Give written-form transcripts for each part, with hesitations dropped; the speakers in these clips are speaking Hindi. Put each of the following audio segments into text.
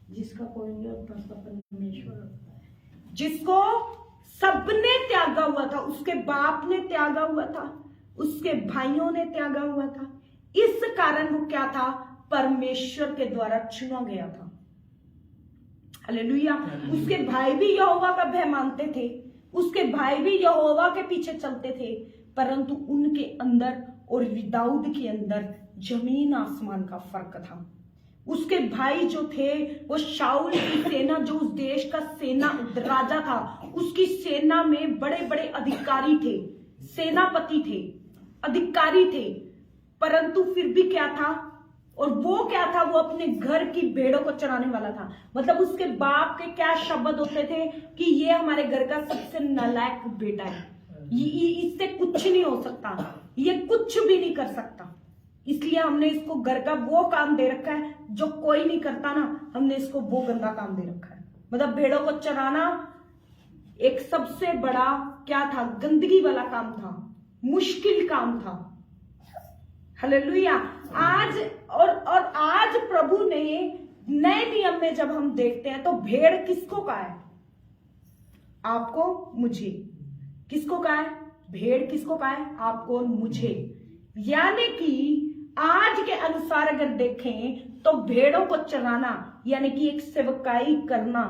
जिसका कोई नहीं होता उसका परमेश्वर होता है। जिसको सबने त्यागा हुआ था, उसके बाप ने त्यागा हुआ था, उसके भाइयों ने त्यागा हुआ था। इस कारण वो क्या था? परमेश्वर के द्वारा चुना गया था। हालेलुया। उसके भाई भी यहोवा का भय मानते थे, उसके भाई भी यहोवा के पीछे चलते थे, परंतु उनके अंदर और दाऊद के अंदर जमीन आसमान का फर्क था। उसके भाई जो थे वो शाऊल की सेना, जो उस देश का सेना राजा था, उसकी सेना में बड़े बड़े अधिकारी थे, सेनापति थे, अधिकारी थे, परंतु फिर भी क्या था? और वो क्या था? वो अपने घर की भेड़ों को चराने वाला था। मतलब उसके बाप के क्या शब्द होते थे कि ये हमारे घर का सबसे नालायक बेटा है, इससे कुछ नहीं हो सकता, ये कुछ भी नहीं कर सकता, इसलिए हमने इसको घर का वो काम दे रखा है जो कोई नहीं करता ना, हमने इसको वो गंदा काम दे रखा है। मतलब भेड़ों को चराना एक सबसे बड़ा क्या था? गंदगी वाला काम था, मुश्किल काम था। हालेलुया। आज और आज प्रभु ने नए नियम में जब हम देखते हैं तो भेड़ किसको कहा है? आपको, मुझे। किसको कहा है? भेड़ किसको कहा है? आपको और मुझे। यानी कि आज के अनुसार अगर देखें तो भेड़ों को चराना यानी कि एक सेवकाई करना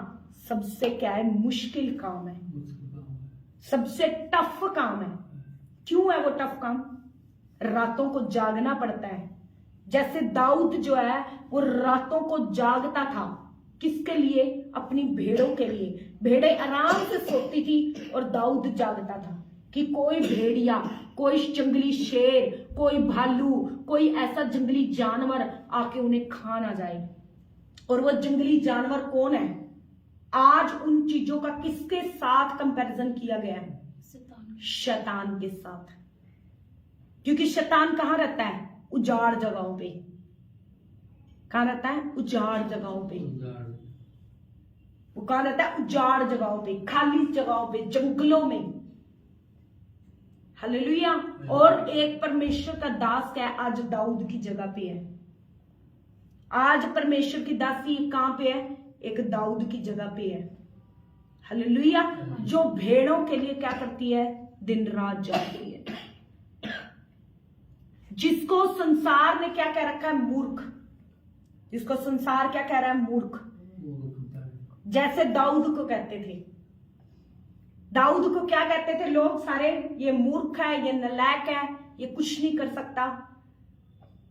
सबसे क्या है? मुश्किल काम है, सबसे टफ काम है। क्यों है वो टफ काम? रातों को जागना पड़ता है। जैसे दाऊद जो है वो रातों को जागता था, किसके लिए? अपनी भेड़ों के लिए। भेड़ें आराम से सोती थी और दाऊद जागता था कि कोई भेड़िया, कोई जंगली शेर, कोई भालू, कोई ऐसा जंगली जानवर आके उन्हें खा ना जाए। और वो जंगली जानवर कौन है? आज उन चीजों का किसके साथ कंपैरिजन किया गया है? शैतान के साथ। क्योंकि शैतान कहां रहता है? उजाड़ जगहों पे। कहां रहता है? उजाड़ जगहों पे। वो कहां रहता है? उजाड़ जगहों पे, खाली जगहों पे, जंगलों में। हालेलुया। और एक परमेश्वर का दास क्या है? आज दाऊद की जगह पे है। आज परमेश्वर की दासी कहां पे है? एक दाऊद की जगह पे है। हालेलुया। जो भेड़ों के लिए क्या करती है? दिन रात जागती है। जिसको संसार ने क्या कह रखा है? मूर्ख। जिसको संसार क्या कह रहा है? मूर्ख। जैसे दाऊद को कहते थे। दाऊद को क्या कहते थे लोग सारे? ये मूर्ख है, ये नालायक है, ये कुछ नहीं कर सकता।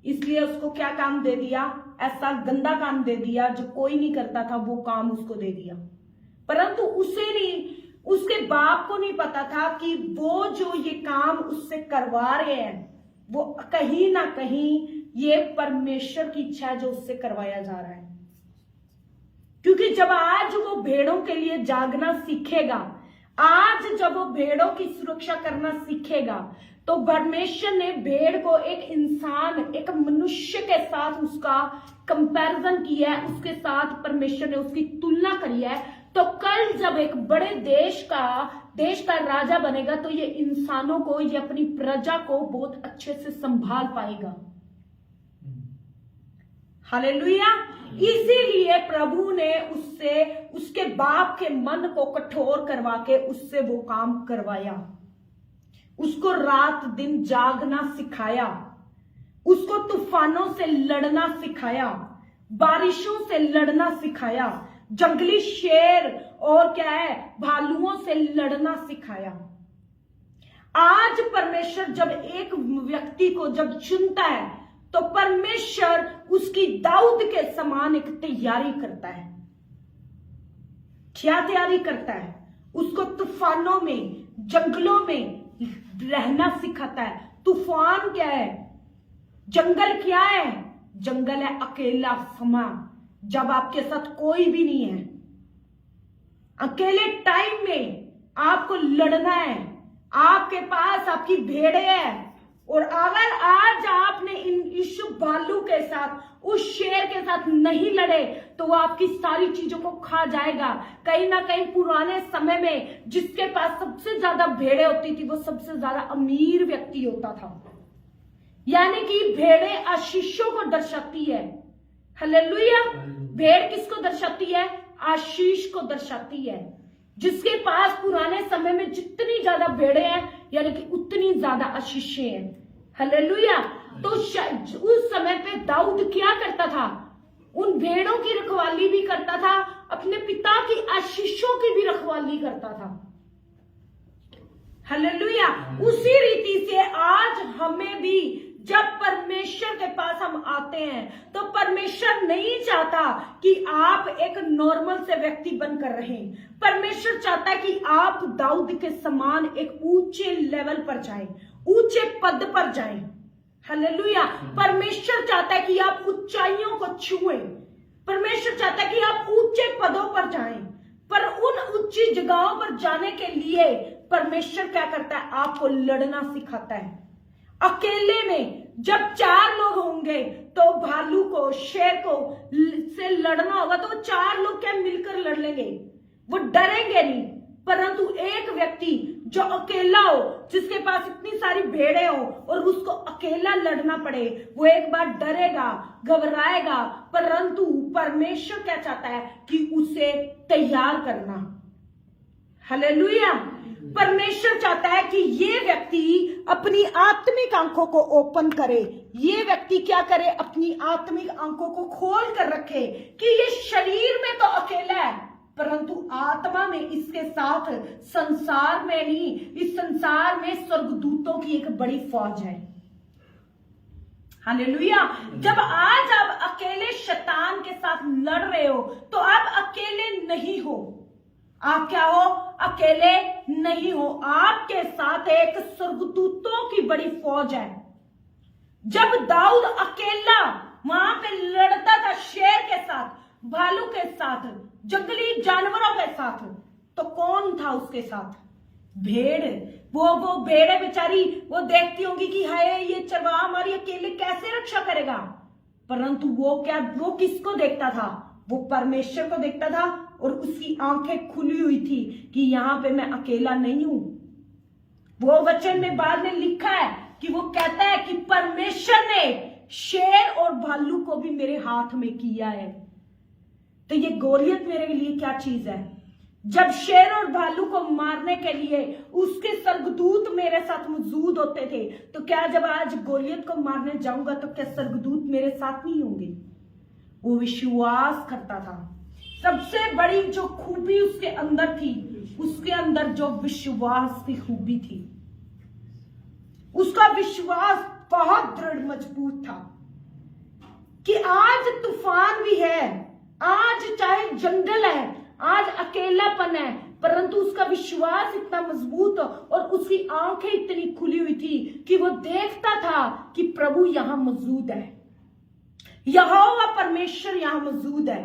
इसलिए उसको क्या काम दे दिया? ऐसा गंदा काम दे दिया जो कोई नहीं करता था, वो काम उसको दे दिया। परंतु उसे नहीं, उसके बाप को नहीं पता था कि वो जो ये काम उससे करवा रहे हैं वो कहीं ना कहीं ये परमेश्वर की इच्छा है जो उससे करवाया जा रहा है। क्योंकि जब आज वो भेड़ों के लिए जागना सीखेगा, आज जब वो भेड़ों की सुरक्षा करना सीखेगा, तो परमेश्वर ने भेड़ को एक इंसान, एक मनुष्य के साथ उसका कंपैरिजन किया है, उसके साथ परमेश्वर ने उसकी तुलना करी है। तो कल जब एक बड़े देश का राजा बनेगा तो ये इंसानों को, ये अपनी प्रजा को बहुत अच्छे से संभाल पाएगा। हालेलुया। इसीलिए प्रभु ने उससे, उसके बाप के मन को कठोर करवा के उससे वो काम करवाया। उसको रात दिन जागना सिखाया, उसको तूफानों से लड़ना सिखाया, बारिशों से लड़ना सिखाया, जंगली शेर और क्या है, भालुओं से लड़ना सिखाया। आज परमेश्वर जब एक व्यक्ति को जब चुनता है तो परमेश्वर उसकी दाऊद के समान एक तैयारी करता है। क्या तैयारी करता है? उसको तूफानों में, जंगलों में रहना सिखाता है। तूफान क्या है? जंगल क्या है? जंगल है अकेला समा, जब आपके साथ कोई भी नहीं है। अकेले टाइम में आपको लड़ना है। आपके पास आपकी भेड़ें हैं, और अगर आज आपने इस भालू के साथ, उस शेर के साथ नहीं लड़े तो वो आपकी सारी चीजों को खा जाएगा। कहीं ना कहीं पुराने समय में जिसके पास सबसे ज्यादा भेड़ें होती थी वो सबसे ज्यादा अमीर व्यक्ति होता था। यानी कि भेड़ें आशीषों को दर्शाती है। हालेलुया। भेड़ किसको दर्शाती है? आशीष को दर्शाती है। जिसके पास पुराने समय में जितनी ज्यादा भेड़े हैं यानी कि उतनी ज्यादा आशीषें हैं। हालेलुया। तो उस समय पे दाऊद क्या करता था? उन भेड़ों की रखवाली भी करता था, अपने पिता की आशीषों की भी रखवाली करता था। हालेलुया। उसी रीति से आज हमें भी जब परमेश्वर के पास हम आते हैं तो परमेश्वर नहीं चाहता कि आप एक नॉर्मल से व्यक्ति बनकर रहें। परमेश्वर चाहता है कि आप दाऊद के समान एक ऊंचे लेवल पर जाएं, ऊंचे पद पर जाएं। हालेलुया। परमेश्वर चाहता है कि आप ऊंचाइयों को छुएं। परमेश्वर चाहता है कि आप ऊंचे पदों पर जाएं। पर उन ऊंची जगहों पर जाने के लिए परमेश्वर क्या करता है? आपको लड़ना सिखाता है। अकेले में जब 4 लोग होंगे तो भालू को, शेर को से लड़ना होगा तो वो 4 लोग क्या मिलकर लड़ लेंगे, वो डरेंगे नहीं। परंतु एक व्यक्ति जो अकेला हो, जिसके पास इतनी सारी भेड़ें हो और उसको अकेला लड़ना पड़े, वो एक बार डरेगा, घबराएगा। परंतु परमेश्वर क्या चाहता है कि उसे तैयार करना। हालेलुया। परमेश्वर चाहता है कि ये व्यक्ति अपनी आत्मिक आंखों को ओपन करे। ये व्यक्ति क्या करे? अपनी आत्मिक आंखों को खोल कर रखे कि ये शरीर में तो अकेला है परंतु आत्मा में इसके साथ संसार में नहीं, इस संसार में स्वर्गदूतों की एक बड़ी फौज है। हालेलुया। जब आज आप अकेले शैतान के साथ लड़ रहे हो तो आप अकेले नहीं हो। आप क्या हो? अकेले नहीं हो। आपके साथ एक स्वर्गदूतों की बड़ी फौज है। जब दाऊद अकेला वहां पे लड़ता था शेर के साथ, भालू के साथ, जंगली जानवरों के साथ, तो कौन था उसके साथ? भेड़। वो भेड़े बेचारी वो देखती होंगी कि हाय ये चरवाहा हमारी अकेले कैसे रक्षा करेगा। परंतु वो किसको देखता था? वो परमेश्वर को देखता था और उसकी आंखें खुली हुई थी कि यहां पे मैं अकेला नहीं हूं। वो वचन में बाद में लिखा है कि वो कहता है कि परमेश्वर ने शेर और भालू को भी मेरे हाथ में किया है। तो ये गोलियत मेरे लिए क्या चीज है? जब शेर और भालू को मारने के लिए उसके स्वर्गदूत मेरे साथ मौजूद होते थे, तो क्या जब आज गोलियत को मारने जाऊंगा तो क्या स्वर्गदूत मेरे साथ नहीं होंगे? वो विश्वास करता था। सबसे बड़ी जो खूबी उसके अंदर थी, उसके अंदर जो विश्वास की खूबी थी, उसका विश्वास बहुत दृढ़ मजबूत था कि आज तूफान भी है, आज चाहे जंगल है, आज अकेलापन है, परंतु उसका विश्वास इतना मजबूत और उसकी आंखें इतनी खुली हुई थी कि वो देखता था कि प्रभु यहां मौजूद है, यहोवा परमेश्वर यहां मौजूद है।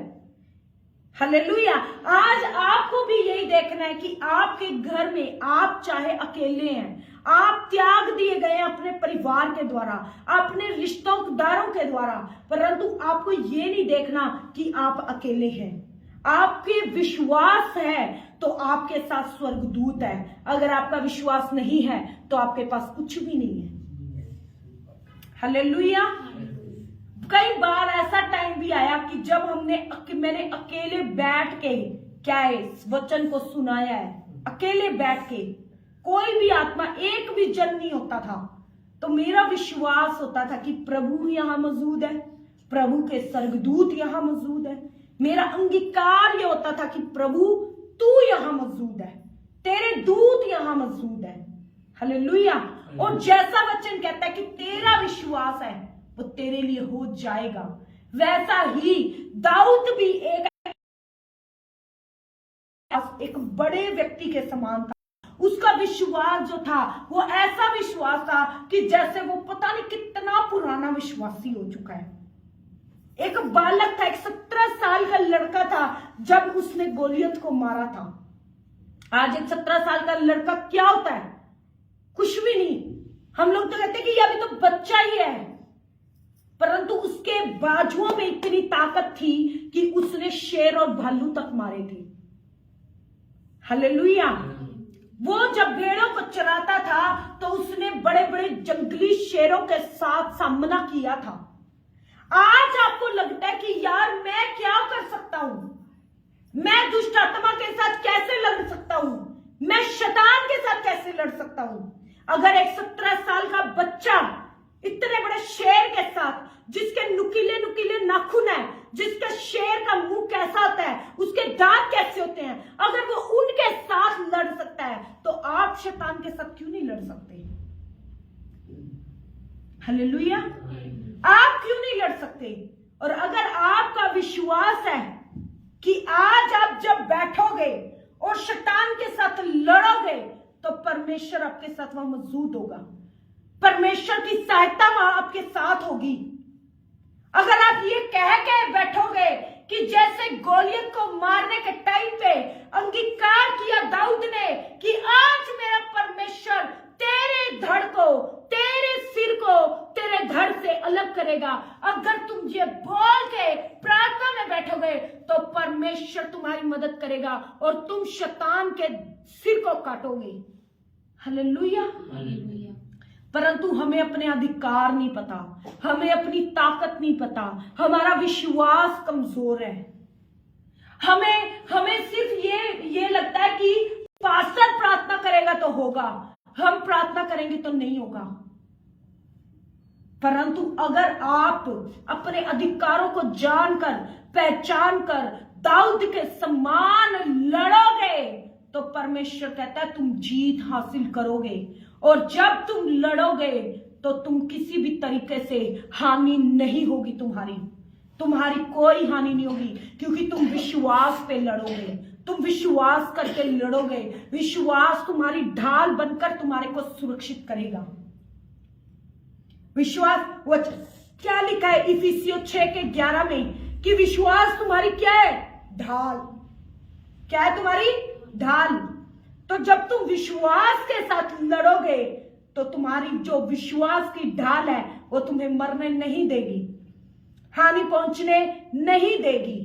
हालेलुया। आज आपको भी यही देखना है कि आपके घर में आप चाहे अकेले हैं, आप त्याग दिए गए हैं अपने परिवार के द्वारा, अपने रिश्तेदारों के द्वारा, परंतु आपको ये नहीं देखना कि आप अकेले हैं। आपके विश्वास है तो आपके साथ स्वर्गदूत है। अगर आपका विश्वास नहीं है तो आपके पास कुछ भी नहीं है। हालेलुया। कई बार ऐसा टाइम भी आया कि जब मैंने अकेले बैठ के क्या है इस वचन को सुनाया है, अकेले बैठ के, कोई भी आत्मा, एक भी जन नहीं होता था, तो मेरा विश्वास होता था कि प्रभु यहां मौजूद है, प्रभु के स्वर्गदूत यहां मौजूद है। मेरा अंगीकार ये होता था कि प्रभु तू यहां मौजूद है, तेरे दूत यहां मौजूद है। हालेलुया। और जैसा वचन कहता है कि तेरा विश्वास है वो तेरे लिए हो जाएगा, वैसा ही दाऊद भी एक बड़े व्यक्ति के समान था। उसका विश्वास जो था वो ऐसा विश्वास था कि जैसे वो पता नहीं कितना पुराना विश्वासी हो चुका है। एक बालक था, एक 17 साल का लड़का था जब उसने गोलियत को मारा था। आज एक 17 साल का लड़का क्या होता है? कुछ भी नहीं। हम लोग तो कहते हैं कि ये अभी तो बच्चा ही है, परंतु उसके बाजुओं में इतनी ताकत थी कि उसने शेर और भालू तक मारे थे। हालेलुया। वो जब भेड़ों को चराता था तो उसने बड़े बड़े जंगली शेरों के साथ सामना किया था। आज आपको लगता है कि यार मैं क्या कर सकता हूं, मैं दुष्ट आत्मा के साथ कैसे लड़ सकता हूं, मैं शैतान के साथ कैसे लड़ सकता हूं। अगर एक 17 साल का बच्चा इतने बड़े शेर के साथ, जिसके नुकीले नुकीले नाखून है, जिसका शेर का मुंह कैसा होता है, उसके दांत कैसे होते हैं, अगर वो उनके साथ लड़ सकता है तो आप शैतान के साथ क्यों नहीं लड़ सकते? हालेलुया। आप क्यों नहीं लड़ सकते? और अगर आपका विश्वास है कि आज आप जब बैठोगे और शैतान के साथ लड़ोगे तो परमेश्वर आपके साथ वहां मौजूद होगा, परमेश्वर की सहायता वहां आपके साथ होगी। अगर आप ये कह के बैठोगे कि जैसे गोलियत को मारने के टाइम पे अंगीकार किया दाऊद ने कि आज मेरा परमेश्वर तेरे धड़ को, तेरे सिर को तेरे धड़ से अलग करेगा, अगर तुम ये बोल के प्रार्थना में बैठोगे तो परमेश्वर तुम्हारी मदद करेगा और तुम शैतान के सिर को काटोगे। हालेलुया। परंतु हमें अपने अधिकार नहीं पता, हमें अपनी ताकत नहीं पता, हमारा विश्वास कमजोर है। हमें सिर्फ ये लगता है कि पास्टर प्रार्थना करेगा तो होगा, हम प्रार्थना करेंगे तो नहीं होगा। परंतु अगर आप अपने अधिकारों को जानकर, पहचान कर दाऊद के समान लड़ोगे तो परमेश्वर कहता है तुम जीत हासिल करोगे। और जब तुम लड़ोगे तो तुम किसी भी तरीके से हानि नहीं होगी, तुम्हारी कोई हानि नहीं होगी, क्योंकि तुम विश्वास पे लड़ोगे, तुम विश्वास करके लड़ोगे। विश्वास तुम्हारी ढाल बनकर तुम्हारे को सुरक्षित करेगा। विश्वास, वो क्या लिखा है इफिसियों 6:11 में कि विश्वास तुम्हारी क्या है? ढाल। क्या है तुम्हारी? ढाल। तो जब तुम विश्वास के साथ लड़ोगे तो तुम्हारी जो विश्वास की ढाल है वो तुम्हें मरने नहीं देगी, हानि पहुंचने नहीं देगी।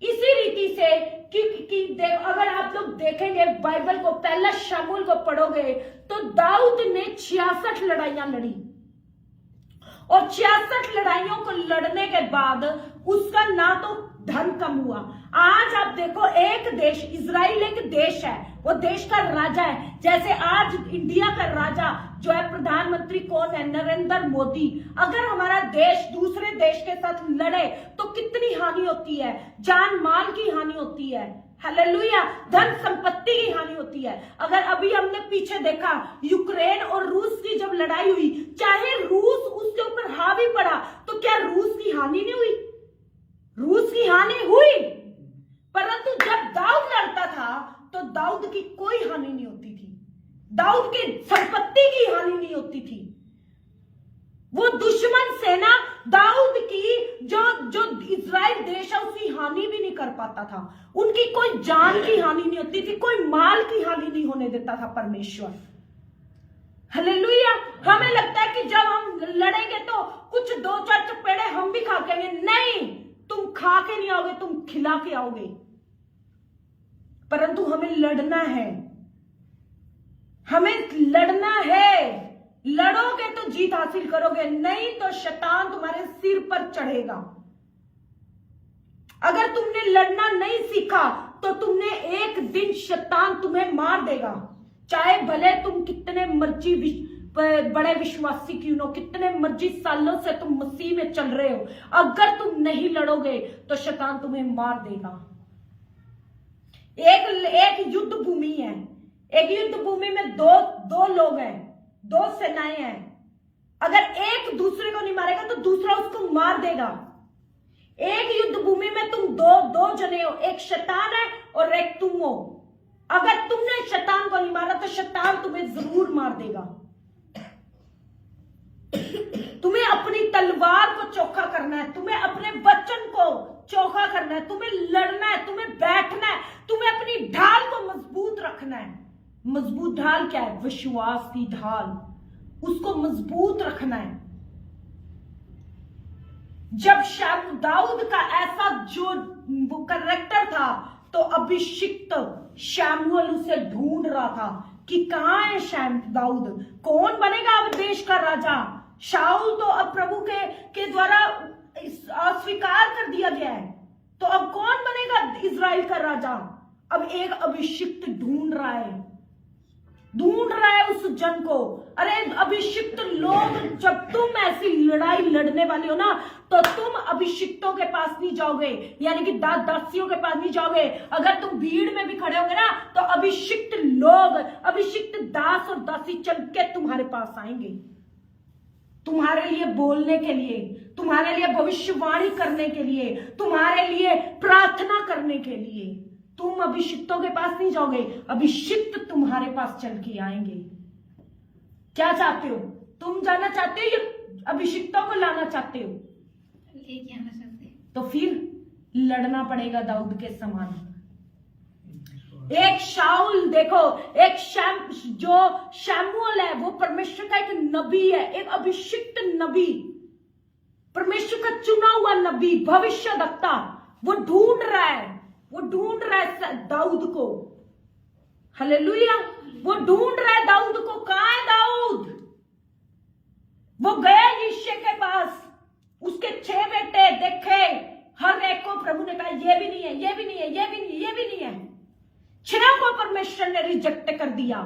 इसी रीति से कि अगर आप लोग देखेंगे बाइबल को, पहला शमूएल को पढ़ोगे तो दाऊद ने 66 लड़ाइयां लड़ी और 66 लड़ाइयों को लड़ने के बाद उसका ना तो धन कम हुआ। आज आप देखो, एक देश, इजराइल एक देश है, वो देश का राजा है। जैसे आज इंडिया का राजा जो है, प्रधानमंत्री कौन है? नरेंद्र मोदी। अगर हमारा देश दूसरे देश के साथ लड़े तो कितनी हानि होती है, जान माल की हानि होती है। हालेलुया। धन संपत्ति की हानि होती है। अगर अभी हमने पीछे देखा, यूक्रेन और रूस की जब लड़ाई हुई, चाहे रूस उसके ऊपर हावी पड़ा तो क्या रूस की हानि नहीं हुई? रूस की हानि हुई। परंतु जब दाऊद लड़ता था तो दाऊद की कोई हानि नहीं होती थी, दाऊद की संपत्ति की हानि नहीं होती थी। वो दुश्मन सेना दाऊद की जो इजराइल देश है उसकी हानि भी नहीं कर पाता था। उनकी कोई जान की हानि नहीं होती थी, कोई माल की हानि नहीं होने देता था परमेश्वर। हालेलुया। हमें लगता है कि जब हम लड़ेंगे तो कुछ 2-4 चपेड़े हम भी खा के आएंगे। नहीं, तुम खा के नहीं आओगे, तुम खिला के आओगे। परंतु हमें लड़ना है, हमें लड़ना है। लड़ोगे तो जीत हासिल करोगे, नहीं तो शैतान तुम्हारे सिर पर चढ़ेगा। अगर तुमने लड़ना नहीं सीखा तो तुमने एक दिन शैतान तुम्हें मार देगा। चाहे भले तुम कितने मर्जी बड़े विश्वासी क्यों न हो, कितने मर्जी सालों से तुम मसीह में चल रहे हो, अगर तुम नहीं लड़ोगे तो शैतान तुम्हें मार देगा। एक युद्ध भूमि है, एक युद्ध भूमि में दो लोग हैं, 2 सेनाएं हैं। अगर एक दूसरे को नहीं मारेगा तो दूसरा उसको मार देगा। एक युद्ध भूमि में तुम दो जने हो, एक शैतान है और एक तुम हो। अगर तुमने शैतान को नहीं मारा तो शैतान तुम्हें जरूर मार देगा। तुम्हें अपनी तलवार को चोखा करना है, तुम्हें अपने वचन को चोखा करना है, तुम्हें लड़ना है, तुम्हें बैठना है, तुम्हें अपनी ढाल को मजबूत रखना है। मजबूत ढाल क्या है? विश्वास की ढाल, उसको मजबूत रखना है। जब दाऊद का ऐसा जो कैरेक्टर था तो अभिषिक्त शमूएल उसे ढूंढ रहा था कि कहां है दाऊद, कौन बनेगा अब देश का राजा। शाऊल तो अब प्रभु के द्वारा अस्वीकार कर दिया गया है, तो अब कौन बनेगा इजराइल का राजा? अब एक अभिषिक्त ढूंढ रहा है उस जन को। अरे अभिषिक्त लोग, जब तुम ऐसी लड़ाई लड़ने वाले हो ना, तो तुम अभिषिक्तों के पास नहीं जाओगे, यानी कि दासियों के पास नहीं जाओगे। अगर तुम भीड़ में भी खड़े होगे ना, तो अभिषिक्त लोग, अभिषिक्त दास और दासी चल के तुम्हारे पास आएंगे, तुम्हारे लिए बोलने के लिए, तुम्हारे लिए भविष्यवाणी करने के लिए, तुम्हारे लिए प्रार्थना करने के लिए। तुम अभिषिक्तों के पास नहीं जाओगे, अभिषिक्त तुम्हारे पास चल के आएंगे। क्या चाहते हो? तुम जाना चाहते हो या अभिषिक्तों को लाना चाहते हो? लेके आना चाहते हैं। तो फिर लड़ना पड़ेगा दाऊद के समान। एक शाऊल देखो, एक जो शमूएल है, वो परमेश्वर का एक नबी है, एक अभिषिक्त नबी, परमेश्वर का चुना हुआ नबी, भविष्यवक्ता। वो ढूंढ रहा है दाऊद को। हालेलुया। वो ढूंढ रहा है दाऊद को। कहां है दाऊद? वो गया यिशै के पास, उसके 6 बेटे देखे, हर एक को प्रभु ने कहा ये भी नहीं है, ये भी नहीं है, ये भी नहीं है, ये भी नहीं है। 6 को परमेश्वर ने रिजेक्ट कर दिया।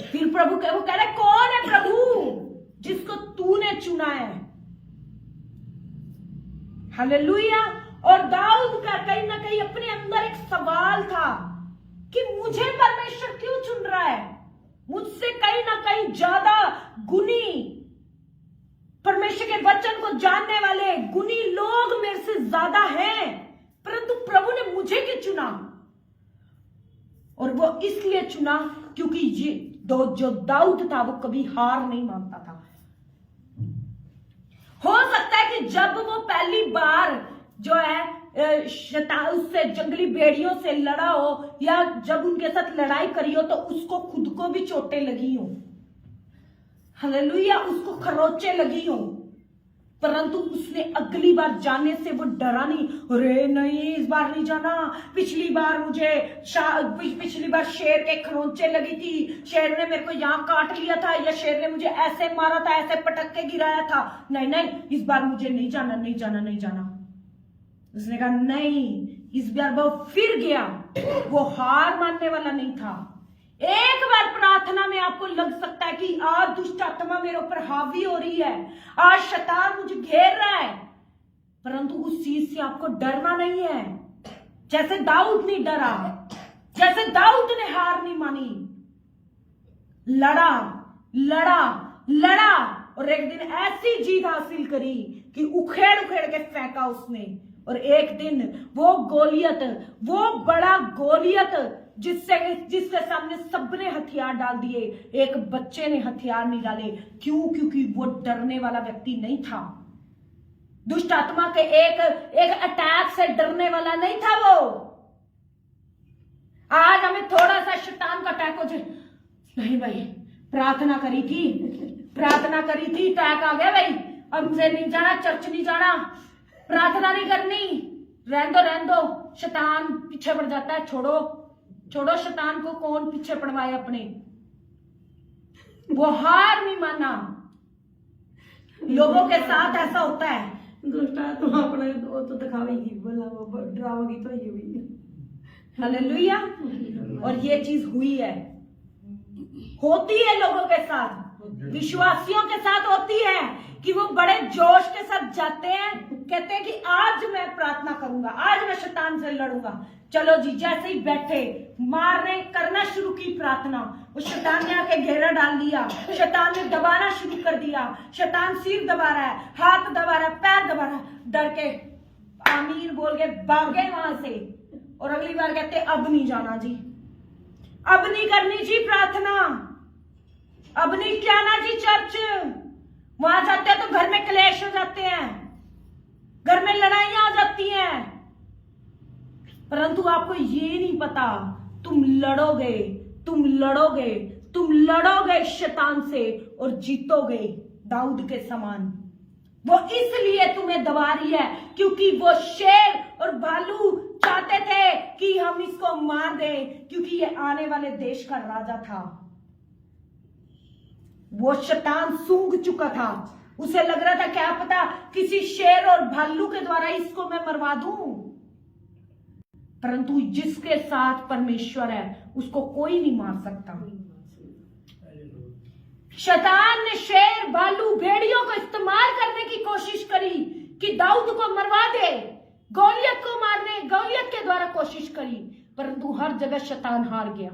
फिर प्रभु वो कह रहे, कौन है प्रभु जिसको तूने चुना है? हालेलुया। और दाऊद का कहीं ना कहीं अपने अंदर एक सवाल था कि मुझे परमेश्वर क्यों चुन रहा है? मुझसे कहीं ना कहीं ज्यादा गुणी, परमेश्वर के वचन को जानने वाले गुणी लोग मेरे से ज्यादा हैं, परंतु प्रभु ने मुझे क्यों चुना? और वो इसलिए चुना क्योंकि ये जो दाऊद था, वो कभी हार नहीं मानता था। हो सकता है कि जब वो पहली बार जो है उससे जंगली भेड़ियों से लड़ा हो, या जब उनके साथ लड़ाई करी हो, तो उसको खुद को भी चोटें लगी हो। हालेलुया। उसको खरोंचें लगी हो, परंतु उसने अगली बार जाने से वो डरा नहीं। अरे नहीं, इस बार नहीं जाना, पिछली बार शेर के खरोंचे लगी थी, शेर ने मेरे को यहाँ काट लिया था, या शेर ने मुझे ऐसे मारा था, ऐसे पटक के गिराया था। नहीं, इस बार मुझे नहीं जाना, नहीं जाना, नहीं जाना। उसने कहा नहीं। इस बार वो फिर गया। वो हार मानने वाला नहीं था। एक बार प्रार्थना में आपको लग सकता है कि आज दुष्ट आत्मा मेरे ऊपर हावी हो रही है, आज शैतान मुझे घेर रहा है, परंतु उस चीज से आपको डरना नहीं है। जैसे दाऊद नहीं डरा, जैसे दाऊद ने हार नहीं मानी, लड़ा और एक दिन ऐसी जीत हासिल करी कि उखेड़ के फेंका उसने। और एक दिन वो बड़ा गोलियत जिसके सामने सबने हथियार डाल दिए, एक बच्चे ने हथियार नहीं डाले। क्यों? क्योंकि वो डरने वाला व्यक्ति नहीं था। दुष्ट आत्मा के एक अटैक से डरने वाला नहीं था वो। आज हमें थोड़ा सा शैतान का अटैक हो जाए, नहीं भाई, प्रार्थना करी थी, अटैक आ गया भाई, अब से नहीं जाना, चर्च नहीं जाना, प्रार्थना नहीं करनी, रहन दो, शैतान पीछे पड़ जाता है। छोड़ो शैतान को, कौन पीछे पड़वाए अपने। वो हार नहीं माना। लोगों के साथ ऐसा होता है, दुष्टात्मा अपने तो दिखावेगी, बोला वो डरावेगी तो ये हुई। हालेलुया। और ये चीज हुई है, होती है लोगों के साथ, विश्वासियों के साथ होती है कि वो बड़े जोश के साथ जाते हैं, कहते हैं कि आज मैं प्रार्थना करूंगा, आज मैं शैतान से लड़ूंगा। चलो जी, जैसे ही बैठे मारने करना शुरू की प्रार्थना, उस शैतान ने आके घेरा डाल लिया, शैतान ने दबाना शुरू कर दिया। शैतान सिर दबा रहा है, हाथ दबा रहा है, पैर दबा रहा है, डर के आमीन बोल के भागे वहां से। और अगली बार कहते अब नहीं जाना जी, अब नहीं करनी जी प्रार्थना, अब नहीं जाना जी चर्च। वहां जाते हैं तो घर में क्लेश हो जाते हैं, घर में लड़ाइयां हो जाती हैं, परंतु आपको ये नहीं पता, तुम लड़ोगे शैतान से और जीतोगे दाऊद के समान। वो इसलिए तुम्हें दबा रही है क्योंकि वो शेर और भालू चाहते थे कि हम इसको मार दें, क्योंकि ये आने वाले देश का राजा था। वो शैतान सूंघ चुका था, उसे लग रहा था क्या पता किसी शेर और भालू के द्वारा इसको मैं मरवा दूं, परंतु जिसके साथ परमेश्वर है उसको कोई नहीं मार सकता। शैतान ने शेर, भालू, भेड़ियों को इस्तेमाल करने की कोशिश करी कि दाऊद को मरवा दे, गोलियत को मारने, गोलियत के द्वारा कोशिश करी, परंतु हर जगह शैतान हार गया।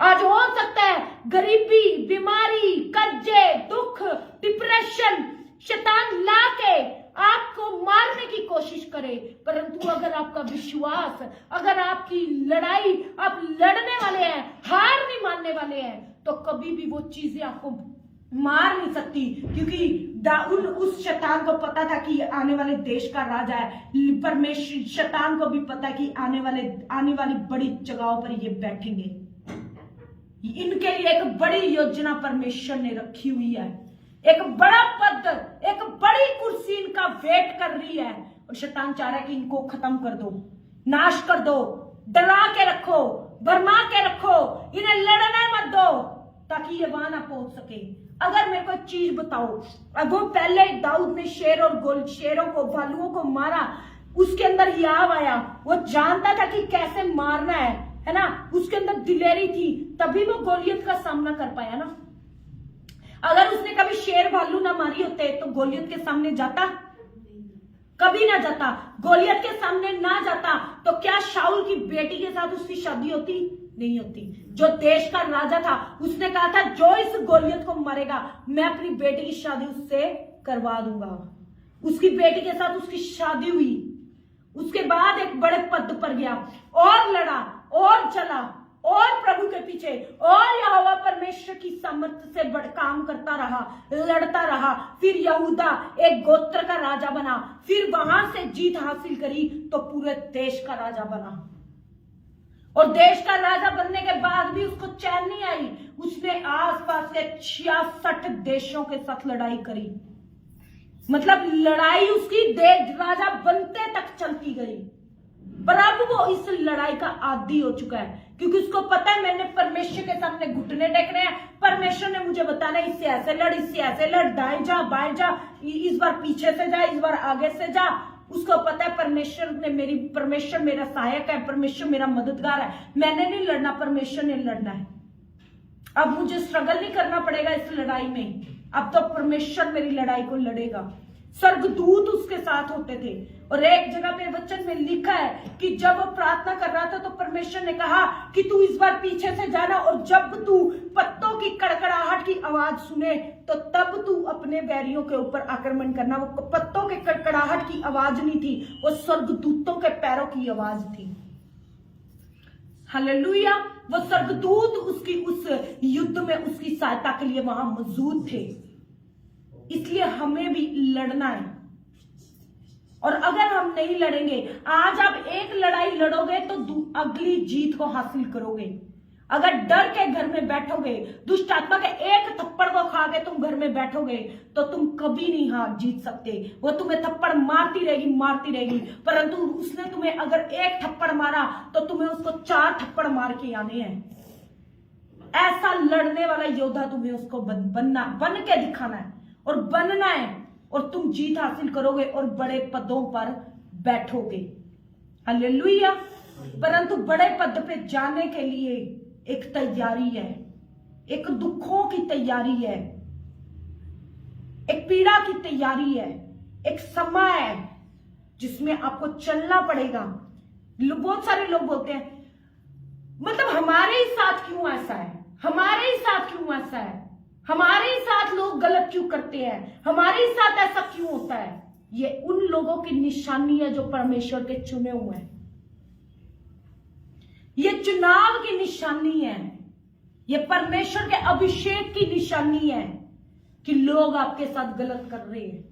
आज हो सकता है गरीबी, बीमारी, कर्जे, दुख, डिप्रेशन शैतान लाके आपको मारने की कोशिश करे, परंतु अगर आपका विश्वास, अगर आपकी लड़ाई आप लड़ने वाले हैं, हार नहीं मानने वाले हैं, तो कभी भी वो चीजें आपको मार नहीं सकती। क्योंकि उस शैतान को पता था कि आने वाले देश का राजा है। परमेश्वर शैतान को भी पता कि आने वाली बड़ी जगहों पर ये बैठेंगे। इनके लिए एक बड़ी योजना परमेश्वर ने रखी हुई है। एक बड़ा पद, एक बड़ी कुर्सी इनका वेट कर रही है, और शैतान चाह रहा है कि इनको खत्म कर दो, नाश कर दो, डरा के रखो, भरमा के रखो, इन्हें लड़ने मत दो, ताकि ये वहां ना पहुंच सके। अगर मेरे को एक चीज बताओ, अब वो पहले दाऊद ने शेरों को, भालुओं को मारा, उसके अंदर हियाव आया, वो जानता था कि कैसे मारना है ना, उसके अंदर दिलेरी थी, तभी वो गोलियत का सामना कर पाया ना। अगर उसने कभी शेर भालू ना मारी होते तो गोलियत के सामने जाता? कभी ना जाता। गोलियत के सामने ना जाता तो क्या शाऊल की बेटी के साथ उसकी शादी होती? नहीं होती। जो देश का राजा था उसने कहा था जो इस गोलियत को मरेगा मैं अपनी बेटी की शादी उससे करवा दूंगा। उसकी बेटी के साथ उसकी शादी हुई, उसके बाद एक बड़े पद पर गया और लड़ा और चला और प्रभु के पीछे और यहोवा परमेश्वर की सामर्थ्य से बड़ काम करता रहा, लड़ता रहा। फिर यहूदा एक गोत्र का राजा बना, फिर वहां से जीत हासिल करी तो पूरे देश का राजा बना। और देश का राजा बनने के बाद भी उसको चैन नहीं आई, उसने आसपास के 66 देशों के साथ लड़ाई करी। मतलब लड़ाई उसकी राजा बनते तक चलती गई, पर अब वो इस लड़ाई का आदी हो चुका है, क्योंकि उसको पता है मैंने परमेश्वर के सामने घुटने टेकने हैं। परमेश्वर ने मुझे बताना इससे ऐसे लड़, इससे ऐसे लड़, दाएं जा, बाएं जा, इस बार पीछे से जा, इस बार आगे से जा। उसको पता है परमेश्वर मेरा सहायक है, परमेश्वर मेरा मददगार है, मैंने नहीं लड़ना, परमेश्वर ने लड़ना है। अब मुझे स्ट्रगल नहीं करना पड़ेगा इस लड़ाई में, अब तो परमेश्वर मेरी लड़ाई को लड़ेगा। स्वर्गदूत उसके साथ होते थे। और एक जगह पे वचन में लिखा है कि जब वो प्रार्थना कर रहा था तो परमेश्वर ने कहा कि तू इस बार पीछे से जाना, और जब तू पत्तों की कड़कड़ाहट की आवाज सुने तो तब तू अपने बैरियों के ऊपर आक्रमण करना। वो पत्तों के कड़कड़ाहट की आवाज नहीं थी, वो स्वर्गदूतों के पैरों की आवाज थी। हालेलुया। वो स्वर्गदूत उसकी उस युद्ध में उसकी सहायता के लिए वहां मौजूद थे। इसलिए हमें भी लड़ना है, और अगर हम नहीं लड़ेंगे, आज आप एक लड़ाई लड़ोगे तो अगली जीत को हासिल करोगे। अगर डर के घर में बैठोगे, दुष्ट आत्मा के एक थप्पड़ को खा के तुम घर में बैठोगे तो तुम कभी नहीं हार जीत सकते। वो तुम्हें थप्पड़ मारती रहेगी, परंतु उसने तुम्हें अगर एक थप्पड़ मारा तो तुम्हें उसको 4 थप्पड़ मार के आने हैं। ऐसा लड़ने वाला योद्धा तुम्हें उसको बन के दिखाना है और बनना है, और तुम जीत हासिल करोगे और बड़े पदों पर बैठोगे। हालेलुया। परंतु बड़े पद पे जाने के लिए एक तैयारी है, एक दुखों की तैयारी है, एक पीड़ा की तैयारी है, एक समय है जिसमें आपको चलना पड़ेगा। बहुत सारे लोग बोलते हैं मतलब हमारे ही साथ क्यों ऐसा है, हमारे ही साथ क्यों ऐसा है, हमारे ही साथ लोग गलत क्यों करते हैं, हमारे ही साथ ऐसा क्यों होता है। ये उन लोगों की निशानी है जो परमेश्वर के चुने हुए हैं। ये चुनाव की निशानी है, ये परमेश्वर के अभिषेक की निशानी है कि लोग आपके साथ गलत कर रहे हैं,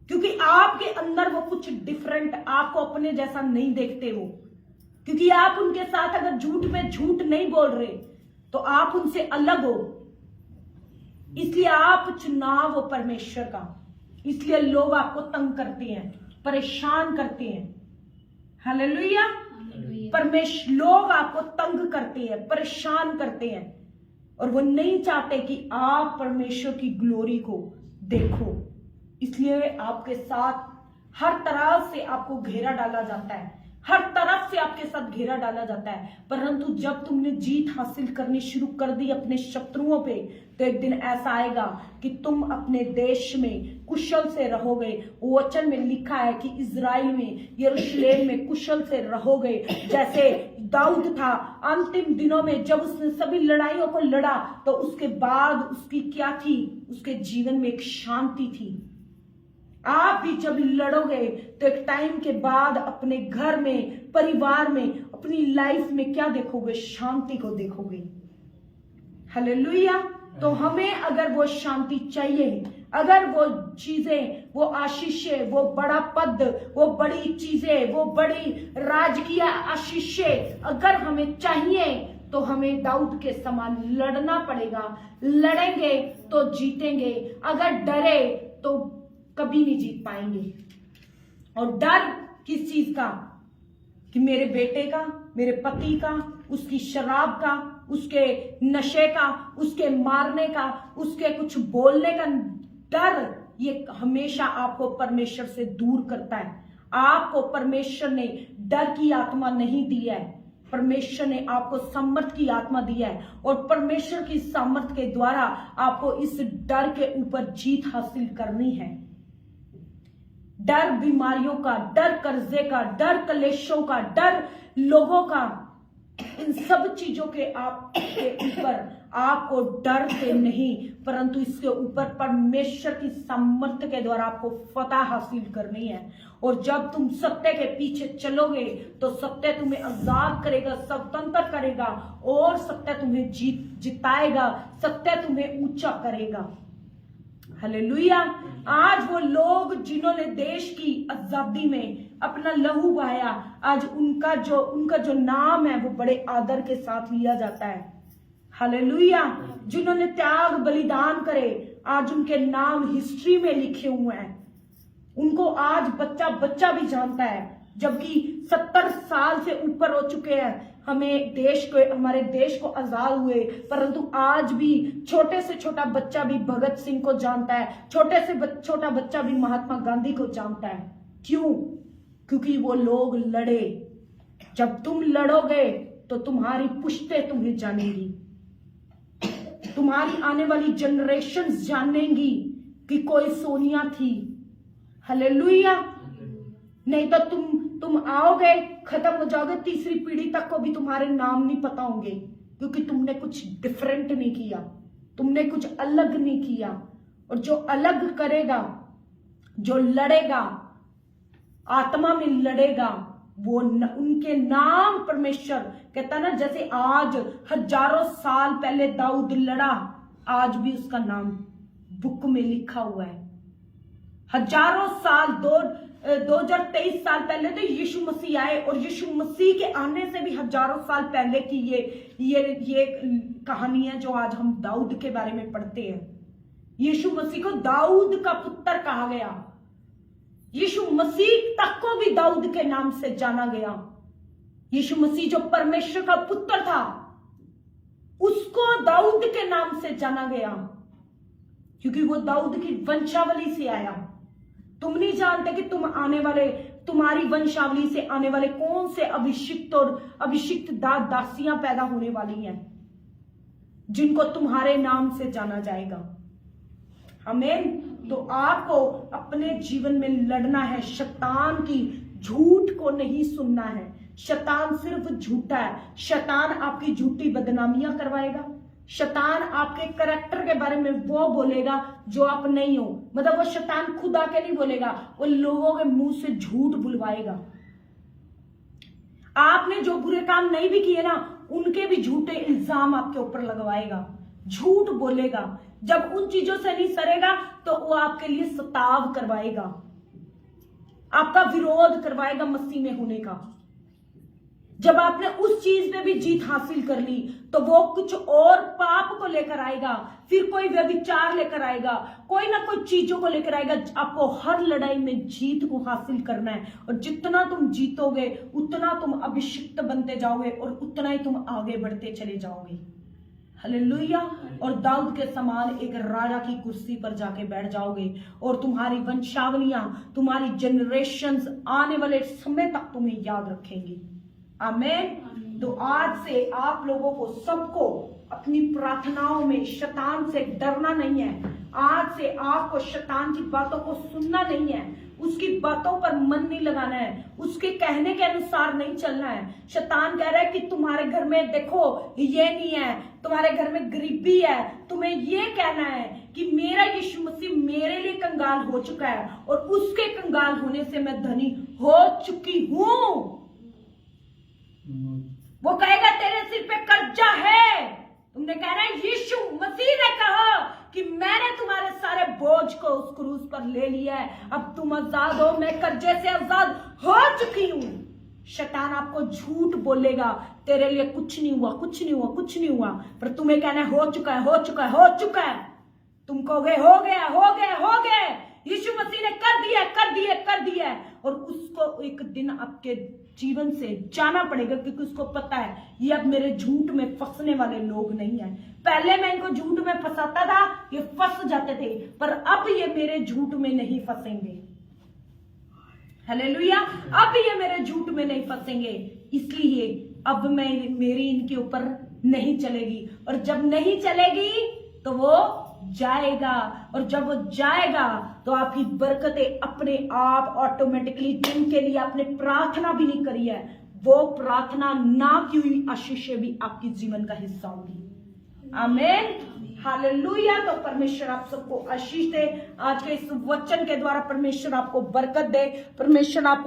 क्योंकि आपके अंदर वो कुछ डिफरेंट, आपको अपने जैसा नहीं देखते वो, क्योंकि आप उनके साथ अगर झूठ में झूठ नहीं बोल रहे तो आप उनसे अलग हो। इसलिए आप चुनाव हो परमेश्वर का, इसलिए लोग आपको तंग करते हैं, परेशान करते हैं। हालेलुया। लोग आपको तंग करते हैं, परेशान करते हैं, और वो नहीं चाहते कि आप परमेश्वर की ग्लोरी को देखो। इसलिए आपके साथ हर तरफ से आपको घेरा डाला जाता है, हर तरफ से आपके साथ घेरा डाला जाता है। परंतु जब तुमने जीत हासिल करनी शुरू कर दी अपने शत्रुओं पे, तो एक दिन ऐसा आएगा कि तुम अपने देश में कुशल से रहोगे। वचन में लिखा है कि इजराइल में, यरूशलेम में कुशल से रहोगे। जैसे दाऊद था अंतिम दिनों में, जब उसने सभी लड़ाइयों को लड़ा, तो उसके बाद उसकी क्या थी? उसके जीवन में एक शांति थी। आप भी जब लड़ोगे तो एक टाइम के बाद अपने घर में, परिवार में, अपनी लाइफ में क्या देखोगे? शांति को देखोगे। हालेलुया। तो हमें अगर वो शांति चाहिए, अगर वो चीजें, वो आशीषें, वो बड़ा पद, वो बड़ी चीजें, वो बड़ी राजकीय आशीषें अगर हमें चाहिए, तो हमें दाऊद के समान लड़ना पड़ेगा। लड़ेंगे तो जीतेंगे, अगर डरे तो कभी नहीं जीत पाएंगे। और डर किस चीज का? कि मेरे बेटे का, मेरे पति का, उसकी शराब का, उसके नशे का, उसके मारने का, उसके कुछ बोलने का डर, ये हमेशा आपको परमेश्वर से दूर करता है। आपको परमेश्वर ने डर की आत्मा नहीं दी है, परमेश्वर ने आपको सामर्थ की आत्मा दी है। और परमेश्वर की सामर्थ के द्वारा आपको इस डर के ऊपर जीत हासिल करनी है। डर बीमारियों का, डर कर्जे का, डर कलेशों का, डर लोगों का, इन सब चीजों के आपके ऊपर आपको डर से नहीं, परंतु इसके ऊपर परमेश्वर की सामर्थ्य के द्वारा आपको फतह हासिल करनी है। और जब तुम सत्य के पीछे चलोगे तो सत्य तुम्हें आजाद करेगा, स्वतंत्र करेगा, और सत्य तुम्हें जिताएगा, सत्य तुम्हें ऊंचा करेगा। हालेलुया। आज वो लोग जिन्होंने देश की आजादी में अपना लहू बहाया, आज उनका जो नाम है वो बड़े आदर के साथ लिया जाता है। हालेलुया। जिन्होंने त्याग बलिदान करे, आज उनके नाम हिस्ट्री में लिखे हुए हैं। उनको आज बच्चा बच्चा भी जानता है, जबकि 70 साल से ऊपर हो चुके हैं हमारे देश को आजाद हुए, परंतु आज भी छोटे से छोटा बच्चा भी भगत सिंह को जानता है, छोटे से छोटा बच्चा भी महात्मा गांधी को जानता है। क्यों? क्योंकि वो लोग लड़े। जब तुम लड़ोगे तो तुम्हारी पुश्तें तुम्हें जानेंगी, तुम्हारी आने वाली जनरेशन जानेंगी कि कोई सोनिया थी। हालेलुया। नहीं तो तुम आओगे, खत्म हो जाओगे, तीसरी पीढ़ी तक को भी तुम्हारे नाम नहीं पता होंगे, क्योंकि तुमने कुछ डिफरेंट नहीं किया, तुमने कुछ अलग नहीं किया। और जो अलग करेगा, जो लड़ेगा, आत्मा में लड़ेगा, वो उनके नाम परमेश्वर कहता ना, जैसे आज हजारों साल पहले दाऊद लड़ा, आज भी उसका नाम बुक में लिखा हुआ है। हजारों साल 2023 साल पहले तो यीशु मसीह आए, और यीशु मसीह के आने से भी हजारों साल पहले की ये कहानी है जो आज हम दाऊद के बारे में पढ़ते हैं। यीशु मसीह को दाऊद का पुत्र कहा गया। यीशु मसीह तक को भी दाऊद के नाम से जाना गया। यीशु मसीह जो परमेश्वर का पुत्र था, उसको दाऊद के नाम से जाना गया, क्योंकि वो दाऊद की वंशावली से आया। तुम नहीं जानते कि तुम्हारी वंशावली से आने वाले कौन से अभिषिक्त और अभिषिक्त दासियां पैदा होने वाली हैं, जिनको तुम्हारे नाम से जाना जाएगा। आमीन। तो आपको अपने जीवन में लड़ना है, शैतान की झूठ को नहीं सुनना है। शैतान सिर्फ झूठा है। शैतान आपकी झूठी बदनामियां करवाएगा। शैतान आपके करैक्टर के बारे में वो बोलेगा जो आप नहीं हो। मतलब वो शैतान खुद आके नहीं बोलेगा, वो लोगों के मुंह से झूठ बुलवाएगा। आपने जो बुरे काम नहीं भी किए ना, उनके भी झूठे इल्जाम आपके ऊपर लगवाएगा, झूठ बोलेगा। जब उन चीजों से नहीं सरेगा तो वो आपके लिए सताव करवाएगा, आपका विरोध करवाएगा मसीह में होने का। जब आपने उस चीज में भी जीत हासिल कर ली तो वो कुछ और पाप को लेकर आएगा, फिर कोई व्यभिचार लेकर आएगा, कोई ना कोई चीजों को लेकर आएगा। आपको हर लड़ाई में जीत को हासिल करना है, और जितना तुम जीतोगे उतना तुम अभिषिक्त बनते जाओगे और उतना ही तुम आगे बढ़ते चले जाओगे। हालेलुया। और दाऊद के समान एक राजा की कुर्सी पर जाके बैठ जाओगे और तुम्हारी वंशावलियां, तुम्हारी जनरेशंस आने वाले समय तक तुम्हें याद रखेंगी। आमीन। तो आज से आप लोगों को सबको अपनी प्रार्थनाओं में शैतान से डरना नहीं है। आज से आपको शैतान की बातों को सुनना नहीं है, उसकी बातों पर मन नहीं लगाना है, उसके कहने के अनुसार नहीं चलना है। शैतान कह रहा है कि तुम्हारे घर में देखो ये नहीं है, तुम्हारे घर में गरीबी है, तुम्हें ये कहना है कि मेरा यीशु मसीह मेरे लिए कंगाल हो चुका है और उसके कंगाल होने से मैं धनी हो चुकी हूं। वो कहेगा तेरे सिर पे कर्जा है, तुमने कहना है यीशु मसीह ने कहा कि मैंने तुम्हारे सारे बोझ को उस क्रूज पर ले लिया है, अब तुम आजाद हो, मैं कर्जे से आजाद हो चुकी हूं। शैतान आपको झूठ बोलेगा, तेरे लिए कुछ नहीं हुआ, कुछ नहीं हुआ, कुछ नहीं हुआ, पर तुम्हें कहना है हो चुका है, हो चुका है, हो चुका है। तुम कहोगे हो गया, हो गया, हो गया, यीशु मसीह ने कर दिया, कर दिया, कर दिया। और उसको एक दिन आपके जीवन से जाना पड़ेगा, क्योंकि उसको पता है ये अब मेरे झूठ में फंसने वाले लोग नहीं है। पहले मैं इनको झूठ में फंसाता था, ये फंस जाते थे, पर अब ये मेरे झूठ में नहीं फंसेंगे। हालेलुया। अब ये मेरे झूठ में नहीं फंसेंगे, इसलिए अब मेरी इनके ऊपर नहीं चलेगी। और जब नहीं चलेगी तो वो जाएगा, और जब वो जाएगा तो आपकी बरकतें अपने आप ऑटोमेटिकली, जिनके लिए आपने प्रार्थना भी नहीं करी है, वो प्रार्थना ना की हुई आशीषें भी आपके जीवन का हिस्सा होगी। आमीन। हालेलुया। तो परमेश्वर आप सबको आशीष दे, आज के इस वचन के द्वारा परमेश्वर आपको बरकत दे, परमेश्वर आपको